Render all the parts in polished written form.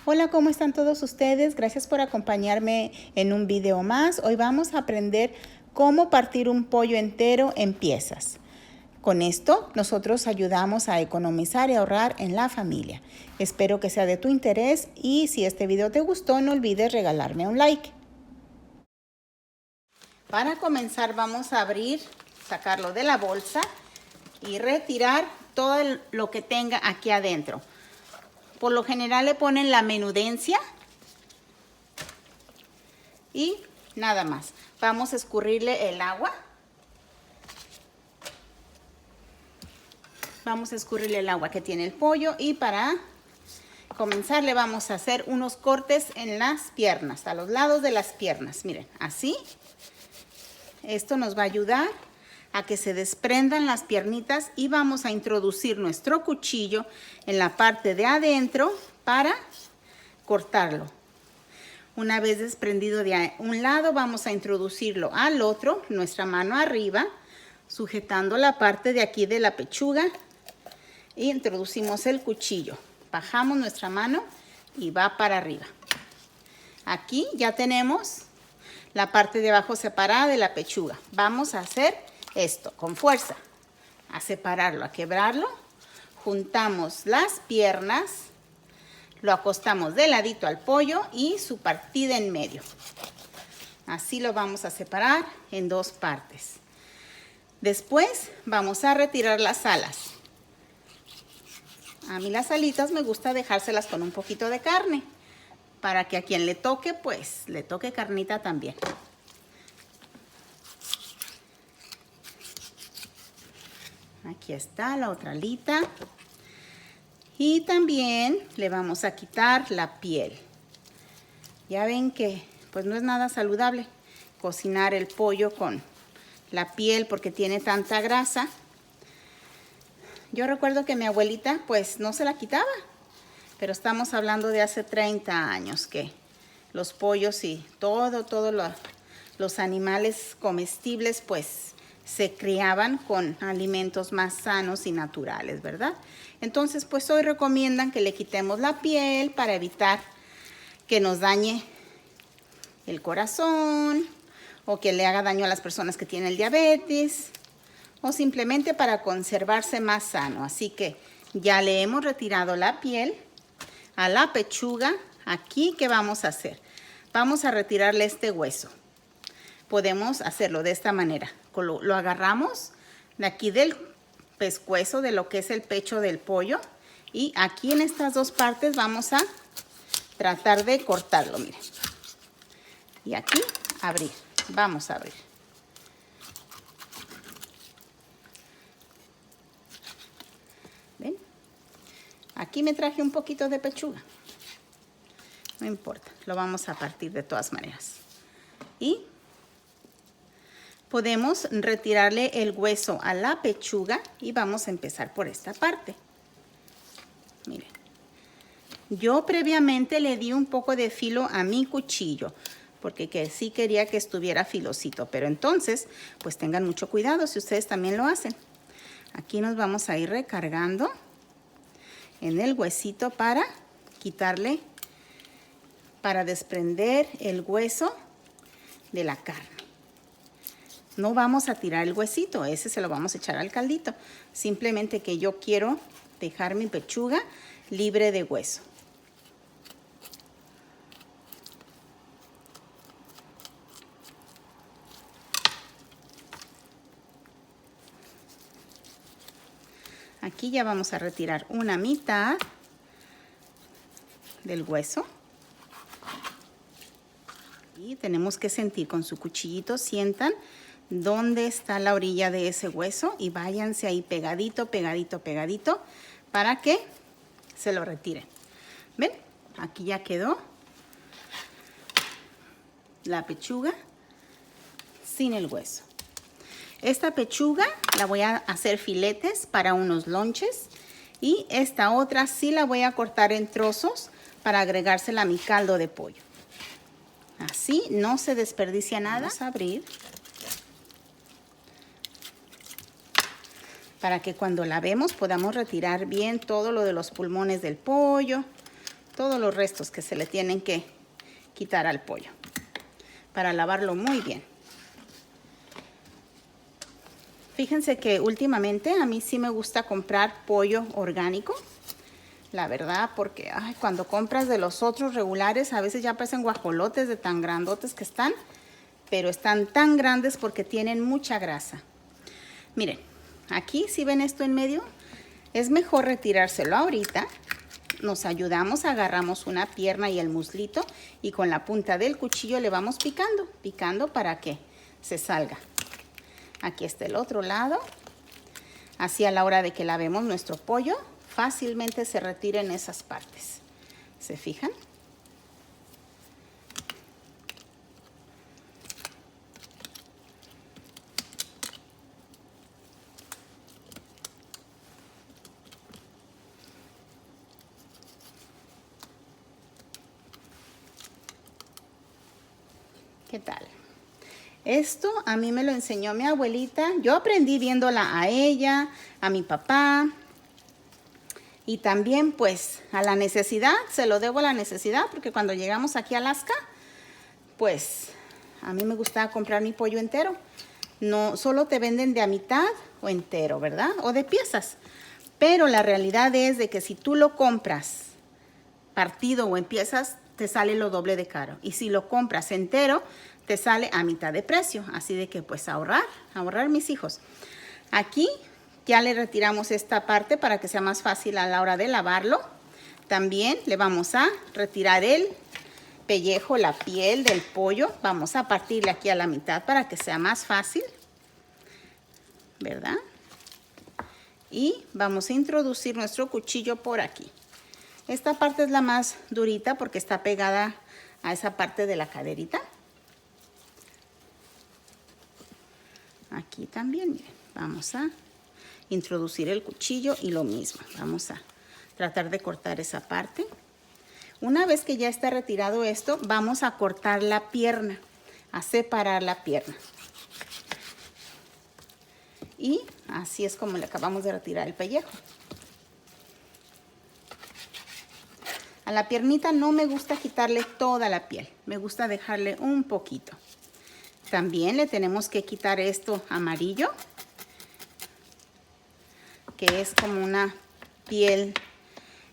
Hola, ¿cómo están todos ustedes? Gracias por acompañarme en un video más. Hoy vamos a aprender cómo partir un pollo entero en piezas. Con esto, nosotros ayudamos a economizar y ahorrar en la familia. Espero que sea de tu interés y si este video te gustó, no olvides regalarme un like. Para comenzar, vamos a sacarlo de la bolsa y retirar todo lo que tenga aquí adentro. Por lo general le ponen la menudencia y nada más. Vamos a escurrirle el agua. Vamos a escurrirle el agua que tiene el pollo y para comenzar le vamos a hacer unos cortes en las piernas, a los lados de las piernas. Miren, así. Esto nos va a ayudar a que se desprendan las piernitas y vamos a introducir nuestro cuchillo en la parte de adentro para cortarlo. Una vez desprendido de un lado, vamos a introducirlo al otro, nuestra mano arriba, sujetando la parte de aquí de la pechuga y introducimos el cuchillo. Bajamos nuestra mano y va para arriba. Aquí ya tenemos la parte de abajo separada de la pechuga. Vamos a hacer esto con fuerza, a separarlo, a quebrarlo. Juntamos las piernas, lo acostamos de ladito al pollo y su partida en medio. Así lo vamos a separar en dos partes. Después vamos a retirar las alas. A mí las alitas me gusta dejárselas con un poquito de carne, para que a quien le toque, pues le toque carnita también. Aquí está la otra alita. Y también le vamos a quitar la piel. Ya ven que pues no es nada saludable cocinar el pollo con la piel porque tiene tanta grasa. Yo recuerdo que mi abuelita pues no se la quitaba. Pero estamos hablando de hace 30 años que los pollos y todos los animales comestibles pues se criaban con alimentos más sanos y naturales, ¿verdad? Entonces pues hoy recomiendan que le quitemos la piel para evitar que nos dañe el corazón o que le haga daño a las personas que tienen el diabetes o simplemente para conservarse más sano. Así que ya le hemos retirado la piel a la pechuga. Aquí, ¿qué vamos a hacer? Vamos a retirarle este hueso. Podemos hacerlo de esta manera. Lo agarramos de aquí del pescuezo, de lo que es el pecho del pollo. Y aquí en estas dos partes vamos a tratar de cortarlo, miren. Y aquí abrir. Vamos a abrir. ¿Ven? Aquí me traje un poquito de pechuga. No importa, lo vamos a partir de todas maneras. Y podemos retirarle el hueso a la pechuga y vamos a empezar por esta parte. Miren, yo previamente le di un poco de filo a mi cuchillo porque sí quería que estuviera filosito, pero entonces pues tengan mucho cuidado si ustedes también lo hacen. Aquí nos vamos a ir recargando en el huesito para quitarle, para desprender el hueso de la carne. No vamos a tirar el huesito, ese se lo vamos a echar al caldito. Simplemente que yo quiero dejar mi pechuga libre de hueso. Aquí ya vamos a retirar una mitad del hueso. Y tenemos que sentir con su cuchillito, sientan dónde está la orilla de ese hueso y váyanse ahí pegadito, pegadito, pegadito para que se lo retiren. ¿Ven? Aquí ya quedó la pechuga sin el hueso. Esta pechuga la voy a hacer filetes para unos lonches y esta otra sí la voy a cortar en trozos para agregársela a mi caldo de pollo. Así no se desperdicia nada. Vamos a abrir para que cuando lavemos podamos retirar bien todo lo de los pulmones del pollo, todos los restos que se le tienen que quitar al pollo para lavarlo muy bien. Fíjense que últimamente a mí sí me gusta comprar pollo orgánico, la verdad, porque cuando compras de los otros regulares a veces ya parecen guajolotes de tan grandotes que están, pero están tan grandes porque tienen mucha grasa. Miren, aquí si ven esto en medio, es mejor retirárselo ahorita. Nos ayudamos, agarramos una pierna y el muslito y con la punta del cuchillo le vamos picando para que se salga. Aquí está el otro lado. Así a la hora de que lavemos nuestro pollo, fácilmente se retiren esas partes. ¿Se fijan? ¿Qué tal? Esto a mí me lo enseñó mi abuelita. Yo aprendí viéndola a ella, a mi papá. Y también pues a la necesidad, se lo debo a la necesidad, porque cuando llegamos aquí a Alaska, pues a mí me gustaba comprar mi pollo entero. No, solo te venden de a mitad o entero, ¿verdad? O de piezas. Pero la realidad es de que si tú lo compras partido o en piezas, te sale lo doble de caro. Y si lo compras entero, te sale a mitad de precio. Así de que pues ahorrar mis hijos. Aquí ya le retiramos esta parte para que sea más fácil a la hora de lavarlo. También le vamos a retirar el pellejo, la piel del pollo. Vamos a partirle aquí a la mitad para que sea más fácil, ¿verdad? Y vamos a introducir nuestro cuchillo por aquí. Esta parte es la más durita porque está pegada a esa parte de la caderita. Aquí también, miren, vamos a introducir el cuchillo y lo mismo. Vamos a tratar de cortar esa parte. Una vez que ya está retirado esto, vamos a cortar la pierna, a separar la pierna. Y así es como le acabamos de retirar el pellejo. A la piernita no me gusta quitarle toda la piel, me gusta dejarle un poquito. También le tenemos que quitar esto amarillo, que es como una piel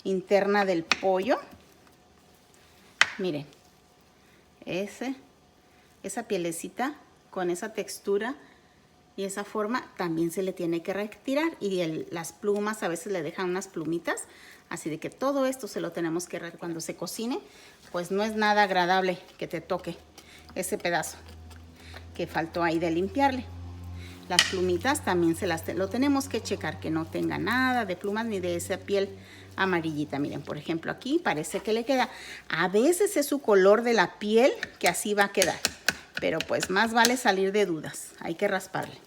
interna del pollo. Miren, esa pielecita con esa textura y esa forma también se le tiene que retirar. Y las plumas a veces le dejan unas plumitas, así de que todo esto se lo tenemos que retirar. Cuando se cocine, pues no es nada agradable que te toque ese pedazo que faltó ahí de limpiarle. Las plumitas también lo tenemos que checar, que no tenga nada de plumas ni de esa piel amarillita. Miren, por ejemplo, aquí parece que le queda. A veces es su color de la piel que así va a quedar, pero pues más vale salir de dudas. Hay que rasparle.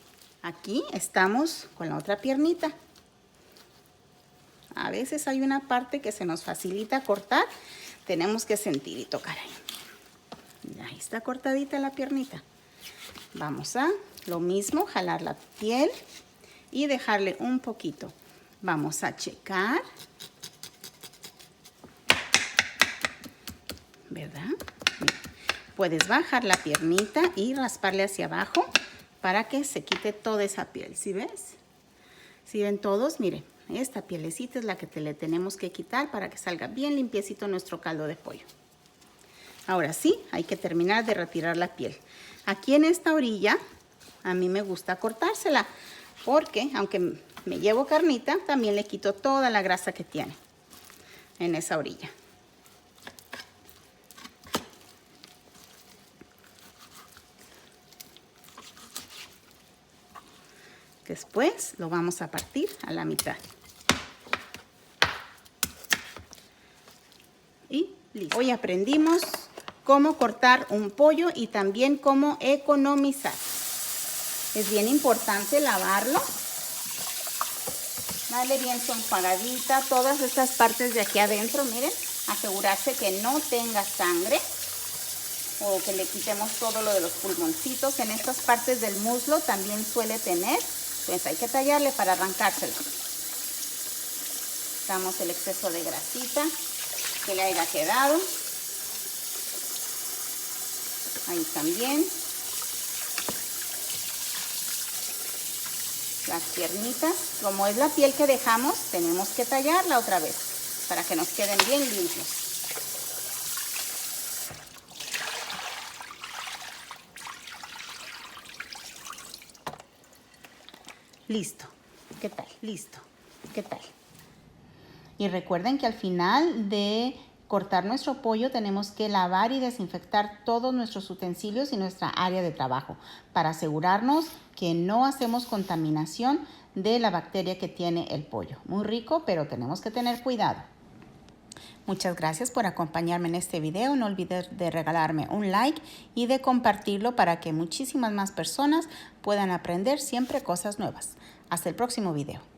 Aquí estamos con la otra piernita. A veces hay una parte que se nos facilita cortar. Tenemos que sentir y tocar ahí. Ahí está cortadita la piernita. Vamos a, lo mismo, jalar la piel y dejarle un poquito. Vamos a checar, ¿verdad? Bien. Puedes bajar la piernita y rasparle hacia abajo para que se quite toda esa piel. ¿Sí ves? ¿Sí ven todos? Miren, esta pielecita es la que le tenemos que quitar para que salga bien limpiecito nuestro caldo de pollo. Ahora sí, hay que terminar de retirar la piel. Aquí en esta orilla, a mí me gusta cortársela, porque aunque me llevo carnita, también le quito toda la grasa que tiene en esa orilla. Después lo vamos a partir a la mitad. Y listo. Hoy aprendimos cómo cortar un pollo y también cómo economizar. Es bien importante lavarlo. Darle bien su enjuagadita, todas estas partes de aquí adentro, miren. Asegurarse que no tenga sangre o que le quitemos todo lo de los pulmoncitos. En estas partes del muslo también suele tener, pues hay que tallarle para arrancárselo. Quitamos el exceso de grasita. que le haya quedado. Ahí también. Las piernitas, como es la piel que dejamos, tenemos que tallarla otra vez para que nos queden bien limpios. Listo. ¿Qué tal? Listo. ¿Qué tal? Y recuerden que al final de cortar nuestro pollo tenemos que lavar y desinfectar todos nuestros utensilios y nuestra área de trabajo para asegurarnos que no hacemos contaminación de la bacteria que tiene el pollo. Muy rico, pero tenemos que tener cuidado. Muchas gracias por acompañarme en este video. No olvides de regalarme un like y de compartirlo para que muchísimas más personas puedan aprender siempre cosas nuevas. Hasta el próximo video.